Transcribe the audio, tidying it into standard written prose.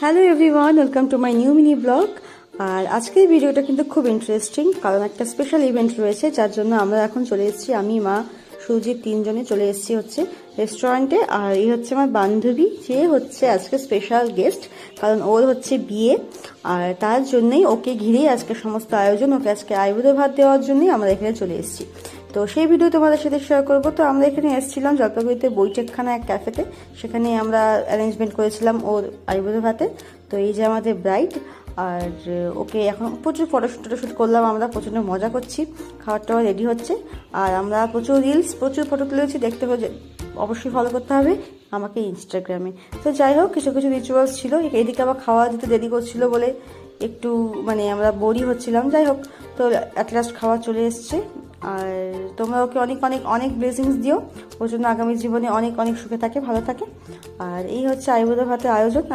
Hello everyone, welcome to my new mini blog. আর আজকের ভিডিওটা কিন্তু খুব ইন্টারেস্টিং, কারণ একটা স্পেশাল ইভেন্ট রয়েছে, যার জন্য আমরা এখন চলে এসেছি, আমি, মা, সুজিত, তিনজনে চলে এসেছি হচ্ছে রেস্টুরেন্টে। আর এই হচ্ছে আমার বান্ধবী, যে হচ্ছে আজকে স্পেশাল গেস্ট, কারণ ওর হচ্ছে বিয়ে। আর তার জন্যই, ওকে ঘিরেই আজকে সমস্ত আয়োজন, ওকে আজকে আইবুড়ো ভাত দেওয়ার জন্যই আমরা এখানে চলে এসেছি। তো সেই ভিডিও তোমাদের সাথে শেয়ার করবো। তো আমরা এখানে এসেছিলাম জলপাইগুড়িতে বৈঠকখানা এক ক্যাফেতে, সেখানে আমরা অ্যারেঞ্জমেন্ট করেছিলাম ওর আইবুড়ো ভাতে। তো এই যে আমাদের ব্রাইড, আর ওকে এখন প্রচুর ফটোশ্যুট করলাম, আমরা প্রচণ্ড মজা করছি, খাবার টাবার রেডি হচ্ছে। আর আমরা প্রচুর রিলস, প্রচুর ফটো তুলেছি, দেখতে হবে, অবশ্যই ফলো করতে হবে আমাকে ইনস্টাগ্রামে। তো যাই হোক, কিছু কিছু রিচুয়ালস ছিল, এদিকে আবার খাওয়া দিতে দেরি করছিল বলে একটু আমরা বোরই হচ্ছিলাম। যাই হোক, তো অ্যাট লাস্ট খাওয়া চলে এসছে। আর তোমরা ওকে অনেক অনেক অনেক ব্লেসিংস দিও, ওর জন্য আগামী জীবনে অনেক অনেক সুখে থাকে, ভালো থাকে। আর এই হচ্ছে আইবুড়ো ভাতের আয়োজন।